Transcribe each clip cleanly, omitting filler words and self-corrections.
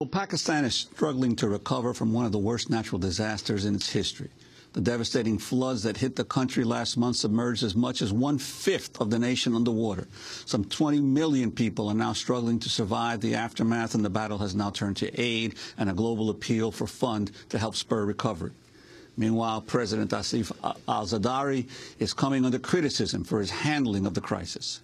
Well, Pakistan is struggling to recover from one of the worst natural disasters in its history. The devastating floods that hit the country last month submerged as much as 1/5 of the nation underwater. Some 20 million people are now struggling to survive the aftermath, and the battle has now turned to aid and a global appeal for funds to help spur recovery. Meanwhile, President Asif Ali Zardari is coming under criticism for his handling of the crisis.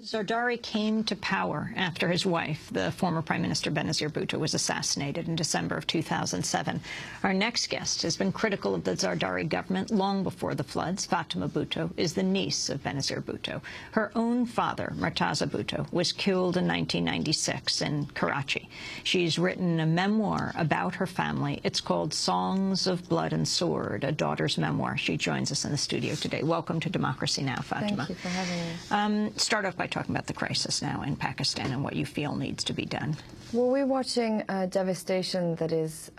Zardari came to power after his wife, the former Prime Minister Benazir Bhutto, was assassinated in December of 2007. Our next guest has been critical of the Zardari government long before the floods. Fatima Bhutto is the niece of Benazir Bhutto. Her own father, Murtaza Bhutto, was killed in 1996 in Karachi. She's written a memoir about her family. It's called Songs of Blood and Sword, a daughter's memoir. She joins us in the studio today. Welcome to Democracy Now!, Fatima. Thank you for having me. Start off by talking about the crisis now in Pakistan and what you feel needs to be done. Well, we're watching devastation that is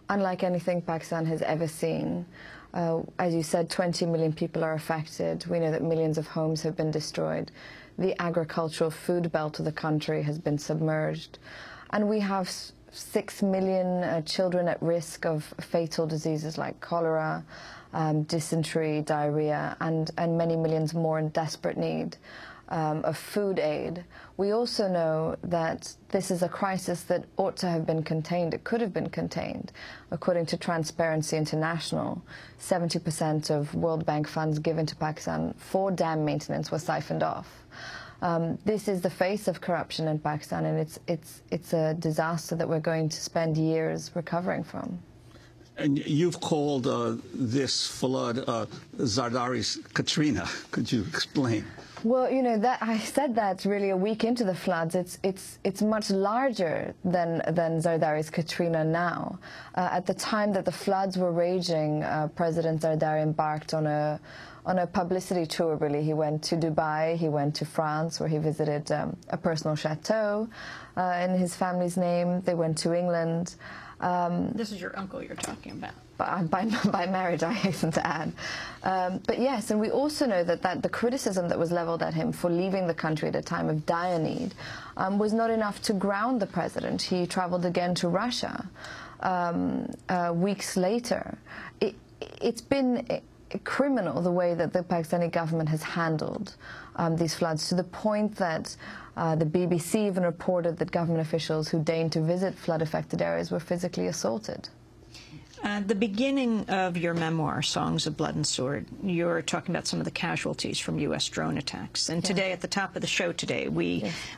unlike anything Pakistan has ever seen. As you said, 20 million people are affected. We know that millions of homes have been destroyed. The agricultural food belt of the country has been submerged. And we have 6 million children at risk of fatal diseases like cholera, dysentery, diarrhea, and many millions more in desperate need of food aid. We also know that this is a crisis that ought to have been contained. It could have been contained. According to Transparency International, 70% of World Bank funds given to Pakistan for dam maintenance were siphoned off. This is the face of corruption in Pakistan, and it's a disaster that we're going to spend years recovering from. And you've called this flood Zardari's Katrina. Could you explain? Well, you know, that I said that really a week into the floods. It's much larger than Zardari's Katrina now. At the time that the floods were raging, President Zardari embarked on a publicity tour, really. He went to Dubai, he went to France, where he visited a personal chateau in his family's name. They went to England. This is your uncle you're talking about. By marriage, I hasten to add. But yes, and we also know that the criticism that was leveled at him for leaving the country at a time of dire need was not enough to ground the president. He traveled again to Russia weeks later. It's been criminal the way that the Pakistani government has handled these floods, to the point that the BBC even reported that government officials who deigned to visit flood-affected areas were physically assaulted. The beginning of your memoir, Songs of Blood and Sword, you're talking about some of the casualties from U.S. drone attacks. And today, at the top of the show today,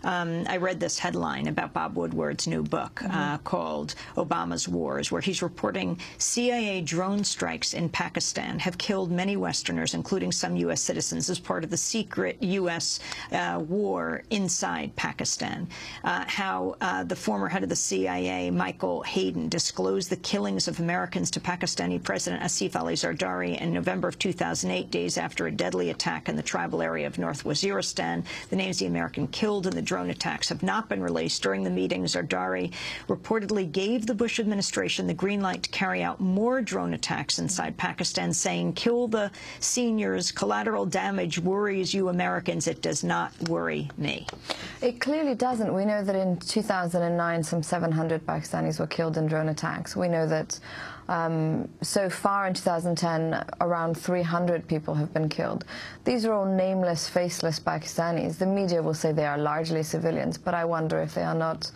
I read this headline about Bob Woodward's new book called Obama's Wars, where he's reporting CIA drone strikes in Pakistan have killed many Westerners, including some U.S. citizens, as part of the secret U.S. war inside Pakistan. How the former head of the CIA, Michael Hayden, disclosed the killings of Americans to Pakistani President Asif Ali Zardari in November of 2008, days after a deadly attack in the tribal area of North Waziristan. The names of the American killed in the drone attacks have not been released. During the meeting, Zardari reportedly gave the Bush administration the green light to carry out more drone attacks inside Pakistan, saying, "Kill the seniors. Collateral damage worries you Americans. It does not worry me." It clearly doesn't. We know that in 2009, some 700 Pakistanis were killed in drone attacks. We know that so far in 2010, around 300 people have been killed. These are all nameless, faceless Pakistanis. The media will say they are largely civilians, but I wonder if they are not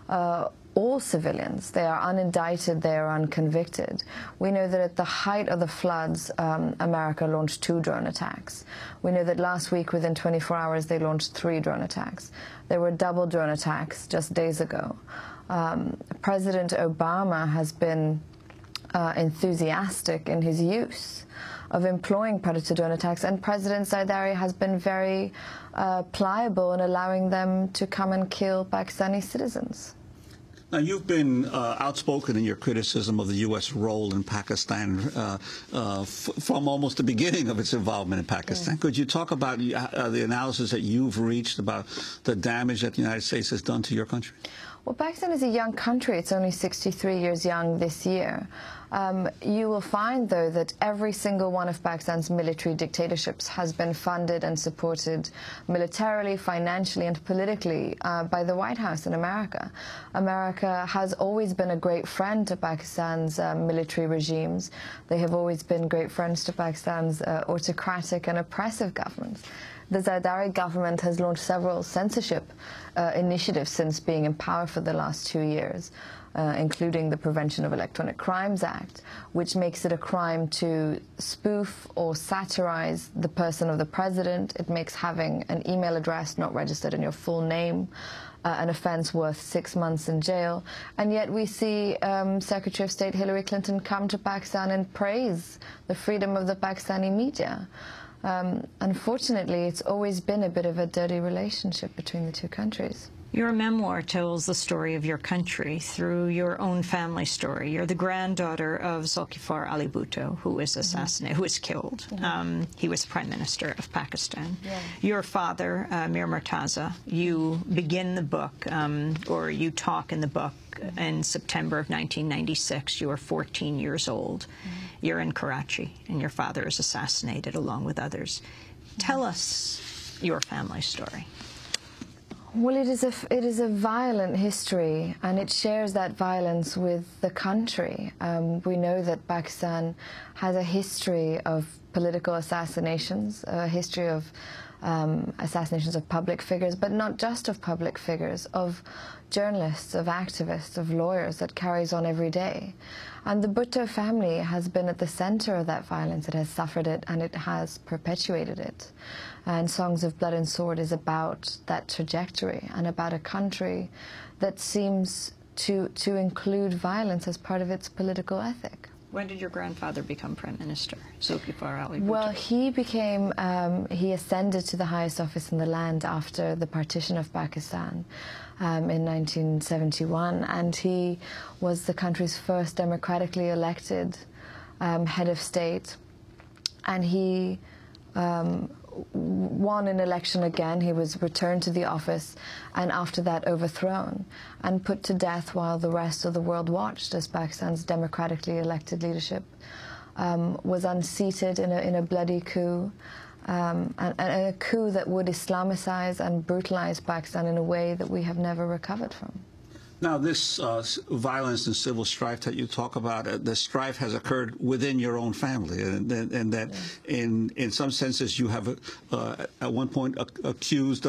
all civilians. They are unindicted, they are unconvicted. We know that at the height of the floods, America launched 2 drone attacks. We know that last week, within 24 hours, they launched 3 drone attacks. There were double drone attacks just days ago. President Obama has been enthusiastic in his use of employing predator drone attacks, and President Zardari has been very pliable in allowing them to come and kill Pakistani citizens. Now, you've been outspoken in your criticism of the U.S. role in Pakistan from almost the beginning of its involvement in Pakistan. Yeah. Could you talk about the analysis that you've reached about the damage that the United States has done to your country? Well, Pakistan is a young country. It's only 63 years young this year. You will find, though, that every single one of Pakistan's military dictatorships has been funded and supported militarily, financially, and politically by the White House in America. America has always been a great friend to Pakistan's military regimes. They have always been great friends to Pakistan's autocratic and oppressive governments. The Zardari government has launched several censorship initiatives since being in power for the last 2 years, including the Prevention of Electronic Crimes Act, which makes it a crime to spoof or satirize the person of the president. It makes having an email address not registered in your full name an offense worth 6 months in jail. And yet we see Secretary of State Hillary Clinton come to Pakistan and praise the freedom of the Pakistani media. Unfortunately, it's always been a bit of a dirty relationship between the two countries. Your memoir tells the story of your country through your own family story. You're the granddaughter of Zulkifar Ali Bhutto, who was assassinated, who was killed. He was Prime Minister of Pakistan. Your father, Mir Murtaza, you begin the book, or you talk in the book, in September of 1996. You are 14 years old. You're in Karachi, and your father is assassinated along with others. Tell us your family story. Well, it is a violent history, and it shares that violence with the country. We know that Pakistan has a history of political assassinations, a history of assassinations of public figures, but not just of public figures, of journalists, of activists, of lawyers, that carries on every day. And the Bhutto family has been at the center of that violence. It has suffered it, and it has perpetuated it. And Songs of Blood and Sword is about that trajectory and about a country that seems to include violence as part of its political ethic. When did your grandfather become Prime Minister, Zulkifar Ali Bhutto? Well, he became, he ascended to the highest office in the land after the partition of Pakistan in 1971, and he was the country's first democratically elected head of state, and he won an election again. He was returned to the office, and after that overthrown and put to death while the rest of the world watched as Pakistan's democratically elected leadership was unseated in a bloody coup, and a coup that would Islamicize and brutalize Pakistan in a way that we have never recovered from. Now, this violence and civil strife that you talk about, the strife has occurred within your own family, and that in some senses you have at one point accused